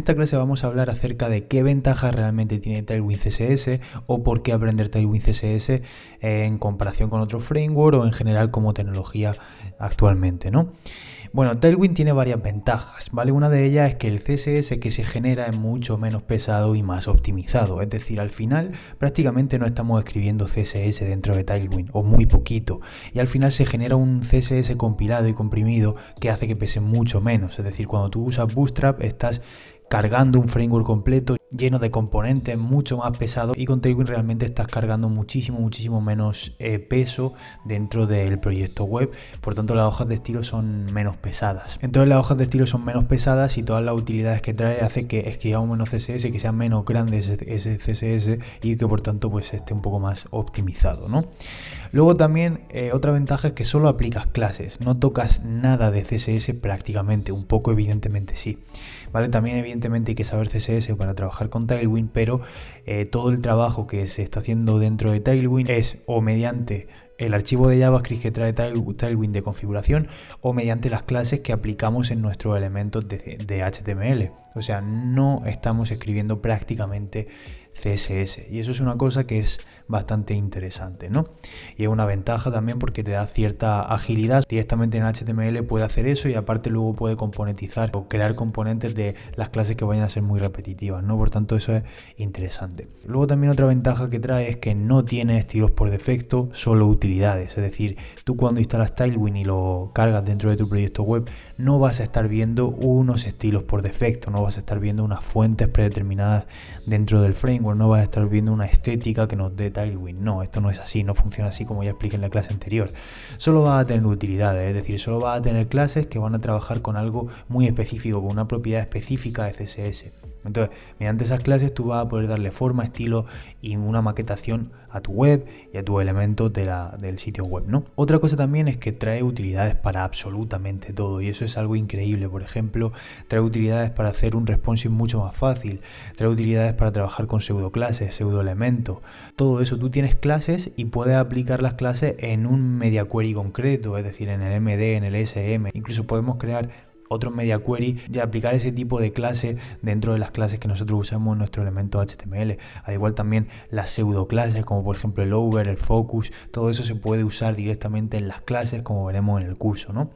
esta clase vamos a hablar acerca de qué ventajas realmente tiene Tailwind CSS o por qué aprender Tailwind CSS en comparación con otro framework o en general como tecnología actualmente, ¿no? Bueno, Tailwind tiene varias ventajas, ¿vale? Una de ellas es que el CSS que se genera es mucho menos pesado y más optimizado. Es decir, al final prácticamente no estamos escribiendo CSS dentro de Tailwind, o muy poquito. Y al final se genera un CSS compilado y comprimido que hace que pese mucho menos. Es decir, cuando tú usas Bootstrap estás cargando un framework completo lleno de componentes mucho más pesados, y con Tailwind realmente estás cargando muchísimo menos peso dentro del proyecto web. Por tanto, las hojas de estilo son menos pesadas. Entonces las hojas de estilo son menos pesadas y todas las utilidades que trae hace que escribamos menos CSS, que sea menos grande ese CSS y que por tanto pues esté un poco más optimizado, ¿no? Luego también otra ventaja es que solo aplicas clases, no tocas nada de CSS prácticamente, un poco evidentemente sí, ¿vale? También evidentemente hay que saber CSS para trabajar con Tailwind, pero todo el trabajo que se está haciendo dentro de Tailwind es o mediante el archivo de JavaScript que trae Tailwind de configuración o mediante las clases que aplicamos en nuestros elementos de HTML. O sea, no estamos escribiendo prácticamente CSS, y eso es una cosa que es bastante interesante, ¿no? Y es una ventaja también porque te da cierta agilidad. Directamente en HTML puede hacer eso y aparte luego puede componentizar o crear componentes de las clases que vayan a ser muy repetitivas, ¿no? Por tanto, eso es interesante. Luego también otra ventaja que trae es que no tiene estilos por defecto, solo utilidades. Es decir, tú cuando instalas Tailwind y lo cargas dentro de tu proyecto web, no vas a estar viendo unos estilos por defecto, no vas a estar viendo unas fuentes predeterminadas dentro del framework, no vas a estar viendo una estética que nos dé Tailwind. No, esto no es así, no funciona así como ya expliqué en la clase anterior. Solo vas a tener utilidades, es decir, solo vas a tener clases que van a trabajar con algo muy específico, con una propiedad específica de CSS. Entonces, mediante esas clases tú vas a poder darle forma, estilo y una maquetación a tu web y a tus elementos del sitio web, ¿no? Otra cosa también es que trae utilidades para absolutamente todo, y eso es algo increíble. Por ejemplo, trae utilidades para hacer un responsive mucho más fácil, trae utilidades para trabajar con pseudoclases, pseudoelementos. Todo eso, tú tienes clases y puedes aplicar las clases en un media query concreto, es decir, en el MD, en el SM. Incluso podemos crear otros media query y aplicar ese tipo de clase dentro de las clases que nosotros usamos en nuestro elemento HTML. Al igual también las pseudo clases, como por ejemplo el over, el focus, todo eso se puede usar directamente en las clases, como veremos en el curso, ¿no?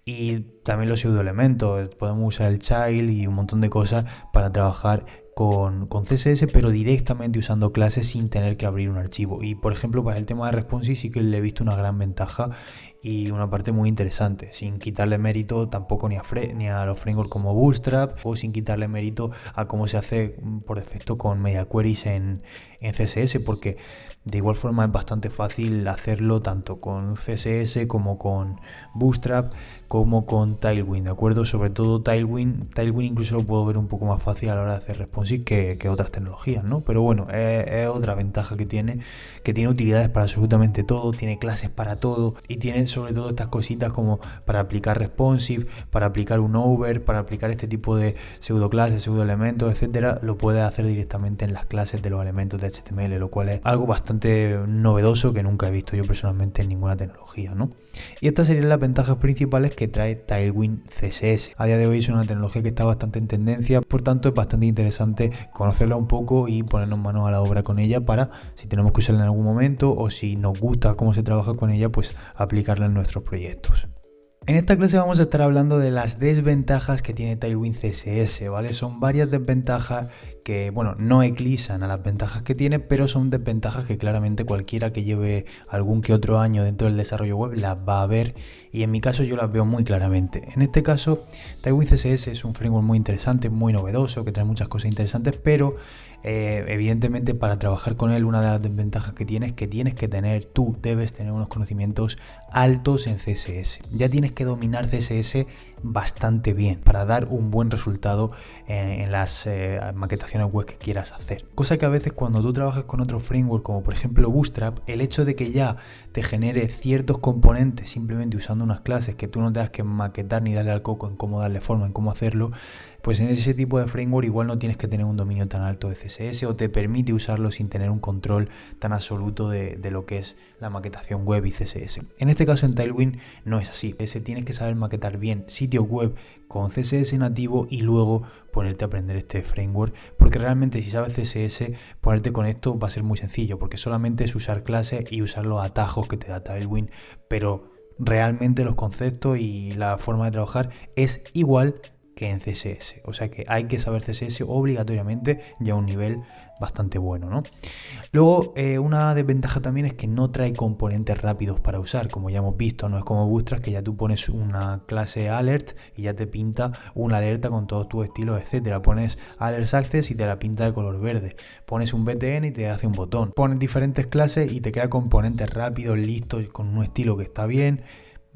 Y también los pseudoelementos, podemos usar el child y un montón de cosas para trabajar con CSS, pero directamente usando clases sin tener que abrir un archivo. Y por ejemplo, para el tema de responsive sí que le he visto una gran ventaja y una parte muy interesante, sin quitarle mérito tampoco ni a los frameworks como Bootstrap, o sin quitarle mérito a cómo se hace por defecto con media queries en CSS, porque de igual forma es bastante fácil hacerlo tanto con CSS como con Bootstrap como con Tailwind, ¿de acuerdo? Sobre todo Tailwind incluso lo puedo ver un poco más fácil a la hora de hacer responsive que otras tecnologías, ¿no? Pero bueno, es otra ventaja que tiene utilidades para absolutamente todo, tiene clases para todo y tiene sobre todo estas cositas como para aplicar responsive, para aplicar un over, para aplicar este tipo de pseudo clases, pseudo elementos, etcétera. Lo puedes hacer directamente en las clases de los elementos de HTML, lo cual es algo bastante novedoso que nunca he visto yo personalmente en ninguna tecnología, ¿no? Y estas serían las ventajas principales que trae Tailwind CSS. A día de hoy es una tecnología que está bastante en tendencia, por tanto es bastante interesante conocerla un poco y ponernos manos a la obra con ella para, si tenemos que usarla en algún momento o si nos gusta cómo se trabaja con ella, pues aplicarla en nuestros proyectos. En esta clase vamos a estar hablando de las desventajas que tiene Tailwind CSS, ¿vale? Son varias desventajas que, bueno, no eclipsan a las ventajas que tiene, pero son desventajas que claramente cualquiera que lleve algún que otro año dentro del desarrollo web las va a ver, y en mi caso yo las veo muy claramente. En este caso, Tailwind CSS es un framework muy interesante, muy novedoso, que trae muchas cosas interesantes, pero evidentemente para trabajar con él una de las desventajas que tiene es que tú debes tener unos conocimientos altos en CSS. Ya tienes que dominar CSS bastante bien para dar un buen resultado en las maquetaciones web que quieras hacer. Cosa que a veces cuando tú trabajas con otro framework como por ejemplo Bootstrap, el hecho de que ya te genere ciertos componentes simplemente usando unas clases que tú no tengas que maquetar ni darle al coco en cómo darle forma, en cómo hacerlo, pues en ese tipo de framework igual no tienes que tener un dominio tan alto de CSS o te permite usarlo sin tener un control tan absoluto de lo que es la maquetación web y CSS. En este caso en Tailwind no es así, tienes que saber maquetar bien sitios web con CSS nativo y luego ponerte a aprender este framework, porque realmente si sabes CSS, ponerte con esto va a ser muy sencillo, porque solamente es usar clases y usar los atajos que te da Tailwind, pero realmente los conceptos y la forma de trabajar es igual que en CSS, o sea que hay que saber CSS obligatoriamente ya a un nivel bastante bueno, ¿no? Luego, una desventaja también es que no trae componentes rápidos para usar, como ya hemos visto, no es como Bootstrap que ya tú pones una clase alert y ya te pinta una alerta con todos tus estilos, etcétera. Pones alert access y te la pinta de color verde, pones un btn y te hace un botón, pones diferentes clases y te crea componentes rápidos, listos, con un estilo que está bien,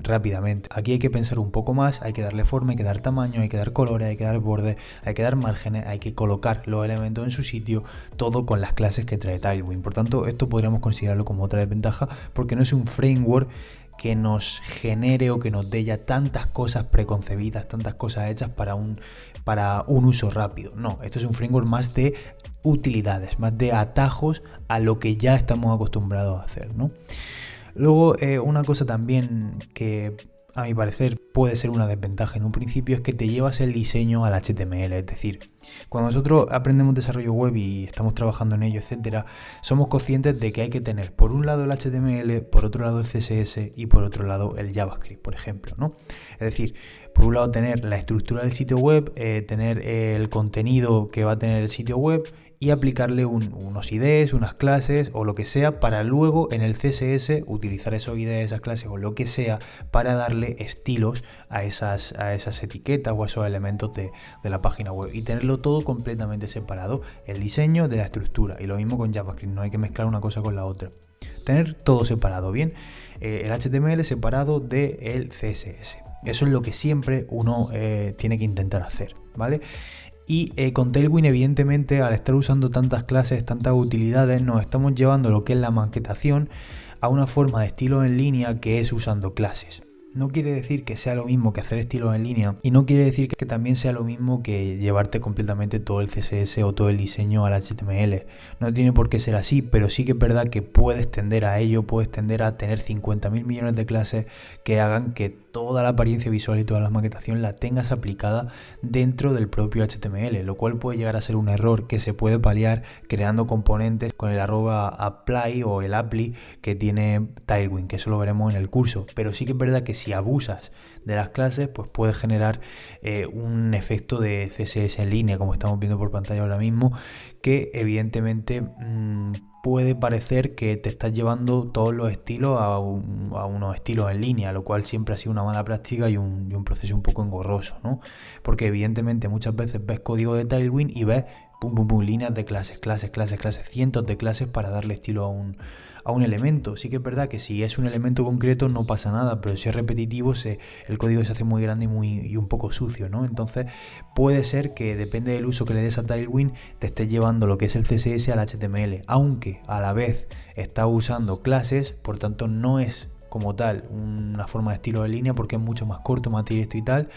rápidamente. Aquí hay que pensar un poco más, hay que darle forma, hay que dar tamaño, hay que dar colores, hay que dar bordes, hay que dar márgenes, hay que colocar los elementos en su sitio, todo con las clases que trae Tailwind. Por tanto, esto podríamos considerarlo como otra desventaja, porque no es un framework que nos genere o que nos dé ya tantas cosas preconcebidas, tantas cosas hechas para un uso rápido. No, esto es un framework más de utilidades, más de atajos a lo que ya estamos acostumbrados a hacer, ¿no? Luego, una cosa también que a mi parecer puede ser una desventaja en un principio es que te llevas el diseño al HTML, es decir, cuando nosotros aprendemos desarrollo web y estamos trabajando en ello, etcétera, somos conscientes de que hay que tener por un lado el HTML, por otro lado el CSS y por otro lado el JavaScript, por ejemplo, ¿no? Es decir, por un lado tener la estructura del sitio web, tener el contenido que va a tener el sitio web y aplicarle unos IDs, unas clases o lo que sea para luego en el CSS utilizar esos IDs, esas clases o lo que sea para darle estilos a esas etiquetas o a esos elementos de la página web y tenerlo todo completamente separado, el diseño de la estructura. Y lo mismo con JavaScript, no hay que mezclar una cosa con la otra. Tener todo separado, bien, el HTML separado del CSS. Eso es lo que siempre uno tiene que intentar hacer, ¿vale? Y con Tailwind, evidentemente, al estar usando tantas clases, tantas utilidades, nos estamos llevando lo que es la maquetación a una forma de estilo en línea que es usando clases. No quiere decir que sea lo mismo que hacer estilos en línea y no quiere decir que también sea lo mismo que llevarte completamente todo el CSS o todo el diseño al HTML. No tiene por qué ser así, pero sí que es verdad que puedes tender a ello, puedes tender a tener 50.000 millones de clases que hagan que toda la apariencia visual y toda la maquetación la tengas aplicada dentro del propio HTML, lo cual puede llegar a ser un error que se puede paliar creando componentes con el @apply o el apply que tiene Tailwind, que eso lo veremos en el curso. Pero sí que es verdad que si abusas de las clases, pues puedes generar un efecto de CSS en línea, como estamos viendo por pantalla ahora mismo, que evidentemente puede parecer que te estás llevando todos los estilos a unos estilos en línea, lo cual siempre ha sido una mala práctica y un proceso un poco engorroso, ¿no? Porque evidentemente muchas veces ves código de Tailwind y ves líneas de clases, cientos de clases para darle estilo a un elemento. Sí que es verdad que si es un elemento concreto no pasa nada, pero si es repetitivo el código se hace muy grande y un poco sucio, ¿no? Entonces puede ser que depende del uso que le des a Tailwind te estés llevando lo que es el CSS al HTML, aunque a la vez estás usando clases, por tanto no es como tal una forma de estilo de línea porque es mucho más corto, más directo y tal,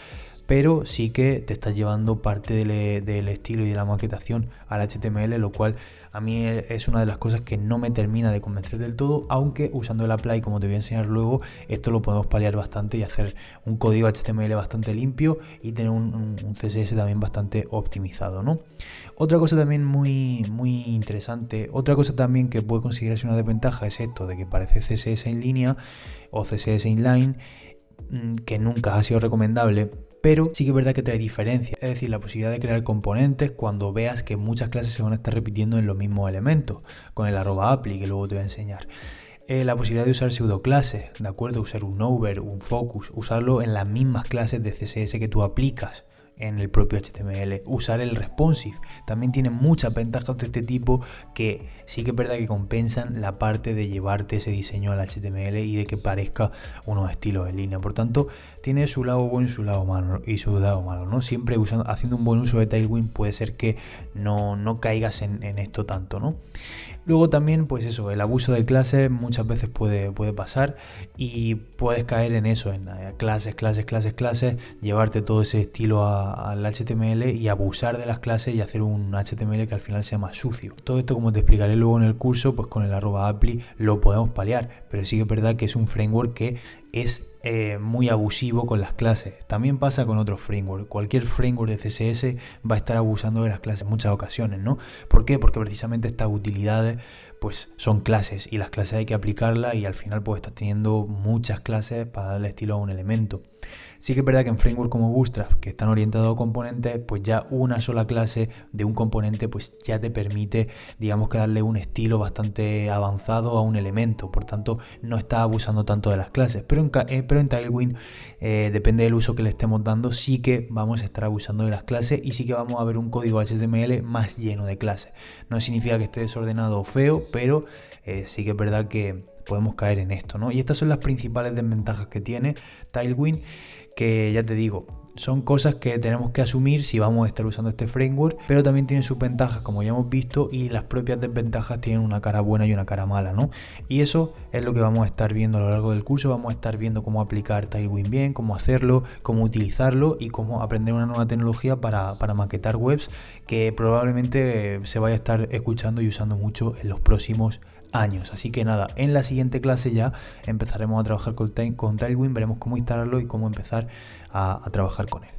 pero sí que te estás llevando parte del estilo y de la maquetación al HTML, lo cual a mí es una de las cosas que no me termina de convencer del todo, aunque usando el apply, como te voy a enseñar luego, esto lo podemos paliar bastante y hacer un código HTML bastante limpio y tener un CSS también bastante optimizado, ¿no? Otra cosa también muy interesante, otra cosa también que puede considerarse una desventaja es esto de que parece CSS en línea o CSS inline, que nunca ha sido recomendable, pero sí que es verdad que trae diferencias, es decir, la posibilidad de crear componentes cuando veas que muchas clases se van a estar repitiendo en los mismos elementos, con el @apply que luego te voy a enseñar. La posibilidad de usar pseudoclases, ¿de acuerdo? Usar un over, un focus, usarlo en las mismas clases de CSS que tú aplicas en el propio HTML, usar el responsive, también tiene muchas ventajas de este tipo que sí que es verdad que compensan la parte de llevarte ese diseño al HTML y de que parezca unos estilos en línea. Por tanto, tiene su lado bueno y su lado malo, ¿no? Siempre haciendo un buen uso de Tailwind puede ser que no caigas en esto tanto, ¿no? Luego también, pues eso, el abuso de clases muchas veces puede pasar y puedes caer en eso, en clases, llevarte todo ese estilo al HTML y abusar de las clases y hacer un HTML que al final sea más sucio. Todo esto, como te explicaré luego en el curso, pues con el @apply lo podemos paliar, pero sí que es verdad que es un framework que es muy abusivo con las clases. También pasa con otros frameworks. Cualquier framework de CSS va a estar abusando de las clases en muchas ocasiones, ¿no? ¿Por qué? Porque precisamente estas utilidades pues son clases y las clases hay que aplicarlas y al final pues estás teniendo muchas clases para darle estilo a un elemento. Sí que es verdad que en frameworks como Bootstrap, que están orientados a componentes, pues ya una sola clase de un componente pues ya te permite, digamos, que darle un estilo bastante avanzado a un elemento. Por tanto, no estás abusando tanto de las clases. Pero en Tailwind, depende del uso que le estemos dando, sí que vamos a estar abusando de las clases y sí que vamos a ver un código HTML más lleno de clases. No significa que esté desordenado o feo, pero sí que es verdad que podemos caer en esto, ¿no? Y estas son las principales desventajas que tiene Tailwind, que ya te digo, son cosas que tenemos que asumir si vamos a estar usando este framework, pero también tiene sus ventajas, como ya hemos visto, y las propias desventajas tienen una cara buena y una cara mala, ¿no? Y eso es lo que vamos a estar viendo a lo largo del curso. Vamos a estar viendo cómo aplicar Tailwind bien, cómo hacerlo, cómo utilizarlo y cómo aprender una nueva tecnología para maquetar webs, que probablemente se vaya a estar escuchando y usando mucho en los próximos años. Así que nada, en la siguiente clase ya empezaremos a trabajar con Tailwind, veremos cómo instalarlo y cómo empezar a trabajar con él.